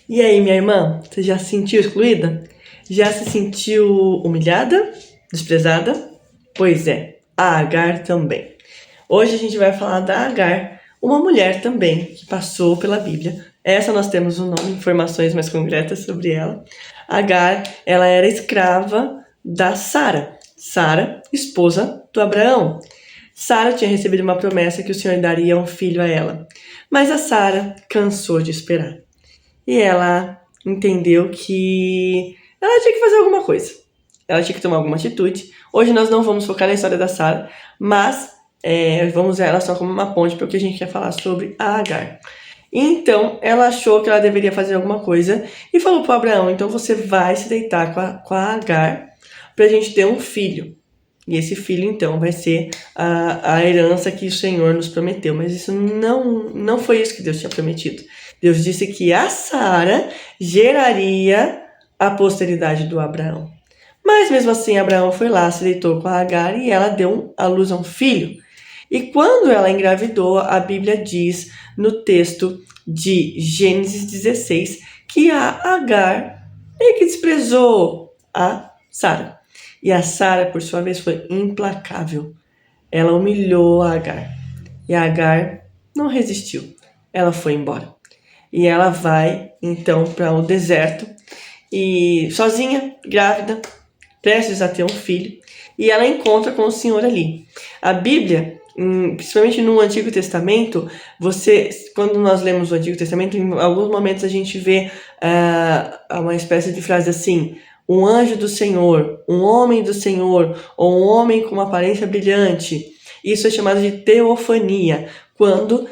E aí, minha irmã, você já se sentiu excluída? Já se sentiu humilhada? Desprezada? Pois é, a Agar também. Hoje a gente vai falar da Agar, uma mulher também que passou pela Bíblia. Essa nós temos um nome, informações mais concretas sobre ela. Agar, ela era escrava da Sara. Sara, esposa do Abraão. Sara tinha recebido uma promessa que o Senhor daria um filho a ela. Mas a Sara cansou de esperar. E ela entendeu que ela tinha que fazer alguma coisa. Ela tinha que tomar alguma atitude. Hoje nós não vamos focar na história da Sara, mas vamos usar ela só como uma ponte para o que a gente quer falar sobre a Agar. Então, ela achou que ela deveria fazer alguma coisa e falou para Abraão, então você vai se deitar com a Agar para a gente ter um filho. E esse filho, então, vai ser a herança que o Senhor nos prometeu. Mas isso não foi isso que Deus tinha prometido. Deus disse que a Sara geraria a posteridade do Abraão. Mas mesmo assim, Abraão foi lá, se deitou com a Agar e ela deu à luz a um filho. E quando ela engravidou, a Bíblia diz no texto de Gênesis 16 que a Agar meio que desprezou a Sara. E a Sara, por sua vez, foi implacável. Ela humilhou a Agar. E a Agar não resistiu. Ela foi embora. E ela vai, então, para o deserto. E sozinha, grávida, prestes a ter um filho. E ela encontra com o Senhor ali. A Bíblia, principalmente no Antigo Testamento, quando nós lemos o Antigo Testamento, em alguns momentos a gente vê uma espécie de frase assim: um anjo do Senhor, um homem do Senhor, ou um homem com uma aparência brilhante. Isso é chamado de teofania, quando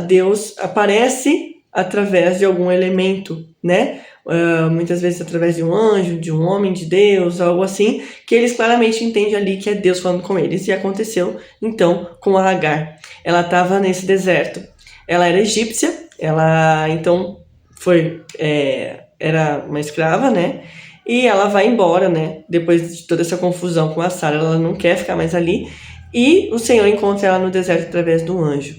Deus aparece através de algum elemento, né? Muitas vezes através de um anjo, de um homem de Deus, algo assim, que eles claramente entendem ali que é Deus falando com eles. E aconteceu, então, com a Agar. Ela estava nesse deserto. Ela era egípcia, ela, então, era uma escrava, né? E ela vai embora, né? Depois de toda essa confusão com a Sara, ela não quer ficar mais ali. E o Senhor encontra ela no deserto através do anjo.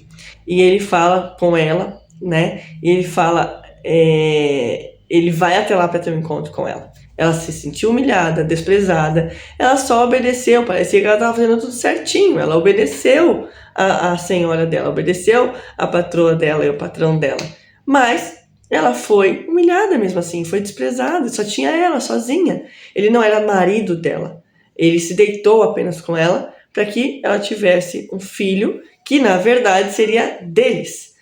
E ele fala com ela, né? E ele fala, ele vai até lá para ter um encontro com ela. Ela se sentiu humilhada, desprezada. Ela só obedeceu, parecia que ela estava fazendo tudo certinho. Ela obedeceu a senhora dela, obedeceu a patroa dela e o patrão dela. Mas ela foi humilhada mesmo assim, foi desprezada, só tinha ela sozinha. Ele não era marido dela. Ele se deitou apenas com ela para que ela tivesse um filho que, na verdade, seria deles.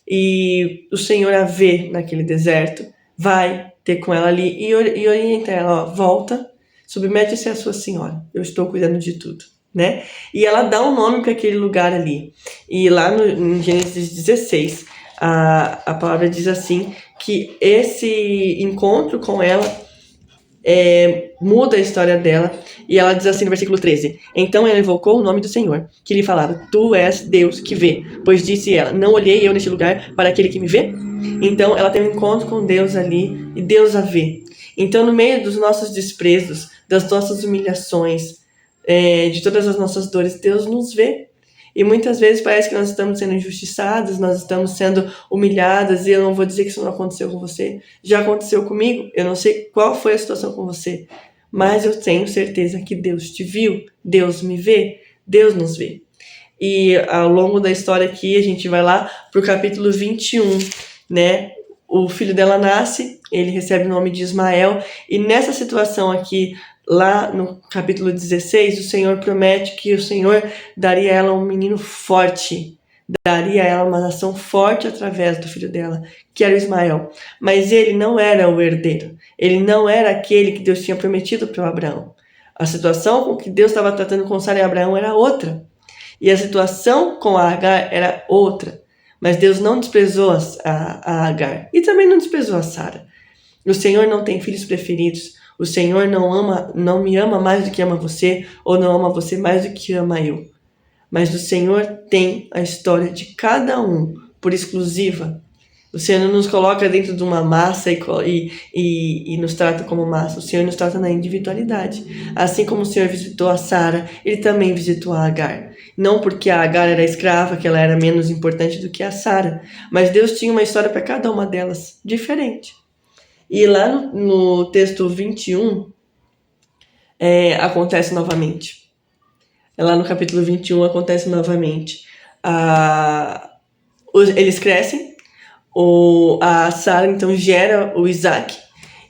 E o Senhor a vê naquele deserto, vai ter com ela ali e orienta ela, volta, submete-se à sua senhora, eu estou cuidando de tudo, né? E ela dá um nome para aquele lugar ali. E lá em Gênesis 16, a palavra diz assim, que esse encontro com ela muda a história dela, e ela diz assim no versículo 13: então ela invocou o nome do Senhor, que lhe falava: tu és Deus que vê, pois disse ela: não olhei eu neste lugar para aquele que me vê? Então ela tem um encontro com Deus ali, e Deus a vê. Então, no meio dos nossos desprezos, das nossas humilhações, de todas as nossas dores, Deus nos vê. E muitas vezes parece que nós estamos sendo injustiçados, nós estamos sendo humilhadas, e eu não vou dizer que isso não aconteceu com você. Já aconteceu comigo, eu não sei qual foi a situação com você, mas eu tenho certeza que Deus te viu, Deus me vê, Deus nos vê. E ao longo da história aqui, a gente vai lá para o capítulo 21, né? O filho dela nasce, ele recebe o nome de Ismael, e nessa situação aqui, lá no capítulo 16, o Senhor promete que o Senhor daria a ela um menino forte, daria a ela uma nação forte através do filho dela, que era Ismael. Mas ele não era o herdeiro, ele não era aquele que Deus tinha prometido para o Abraão. A situação com que Deus estava tratando com Sara e Abraão era outra, e a situação com a Agar era outra. Mas Deus não desprezou a Agar, e também não desprezou a Sara. O Senhor não tem filhos preferidos. O Senhor não me ama mais do que ama você, ou não ama você mais do que ama eu. Mas o Senhor tem a história de cada um por exclusiva. O Senhor não nos coloca dentro de uma massa e nos trata como massa. O Senhor nos trata na individualidade. Assim como o Senhor visitou a Sara, Ele também visitou a Agar. Não porque a Agar era escrava, que ela era menos importante do que a Sara, mas Deus tinha uma história para cada uma delas diferente. E lá no texto 21, acontece novamente. Lá no capítulo 21 acontece novamente. Eles crescem, a Sara então gera o Isaac,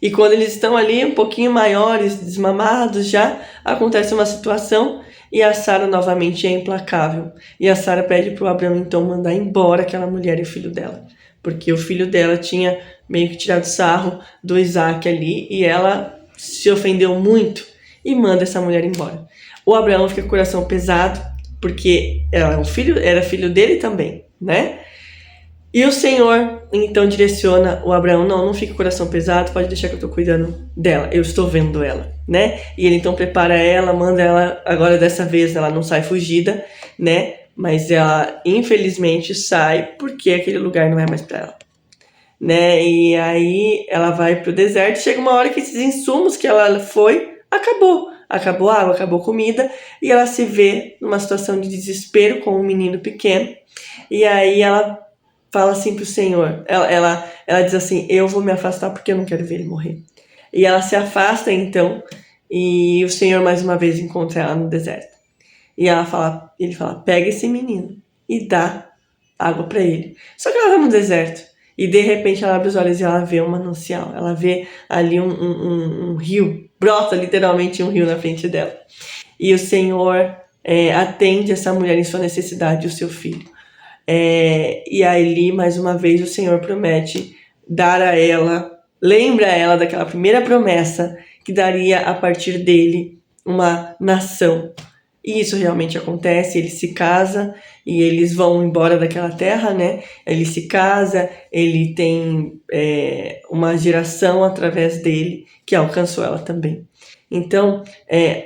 e quando eles estão ali um pouquinho maiores, desmamados já, acontece uma situação e a Sara novamente é implacável. E a Sara pede para o Abraão então mandar embora aquela mulher e o filho dela, porque o filho dela tinha meio que tirado sarro do Isaac ali e ela se ofendeu muito e manda essa mulher embora. O Abraão fica com o coração pesado, porque era filho dele também, né? E o Senhor, então, direciona o Abraão, não fica com o coração pesado, pode deixar que eu estou cuidando dela, eu estou vendo ela, né? E ele então prepara ela, manda ela, agora dessa vez ela não sai fugida, né? Mas ela, infelizmente, sai porque aquele lugar não é mais para ela, né? E aí ela vai pro deserto, chega uma hora que esses insumos que ela foi, acabou a água, acabou a comida, e ela se vê numa situação de desespero com um menino pequeno, e aí ela fala assim pro Senhor, ela diz assim, eu vou me afastar porque eu não quero ver ele morrer. E ela se afasta então, e o Senhor mais uma vez encontra ela no deserto. E ele fala, pega esse menino e dá água para ele. Só que ela tá no deserto, e de repente ela abre os olhos e ela vê um manancial, ela vê ali um rio, brota literalmente um rio na frente dela. E o Senhor atende essa mulher em sua necessidade, o seu filho. E ali, mais uma vez, o Senhor promete dar a ela, lembra ela daquela primeira promessa que daria a partir dele uma nação. E isso realmente acontece, ele se casa e eles vão embora daquela terra, né? Ele se casa, ele tem uma geração através dele que alcançou ela também. Então,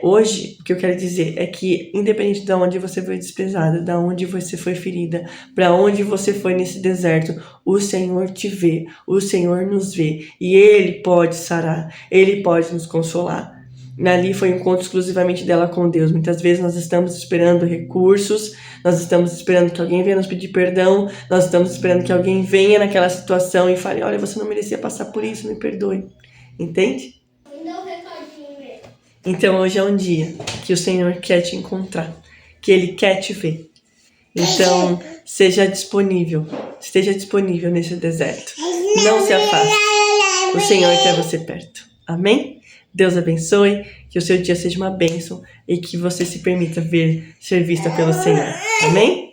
hoje, o que eu quero dizer é que, independente de onde você foi desprezada, de onde você foi ferida, para onde você foi nesse deserto, o Senhor te vê, o Senhor nos vê, e Ele pode sarar, Ele pode nos consolar. Ali foi um encontro exclusivamente dela com Deus. Muitas vezes nós estamos esperando recursos, nós estamos esperando que alguém venha nos pedir perdão, nós estamos esperando que alguém venha naquela situação e fale, olha, você não merecia passar por isso, me perdoe. Entende? Então hoje é um dia que o Senhor quer te encontrar, que Ele quer te ver. Então esteja disponível nesse deserto. Não se afaste. O Senhor quer você perto. Amém? Deus abençoe, que o seu dia seja uma bênção e que você se permita ser vista pelo Senhor. Amém?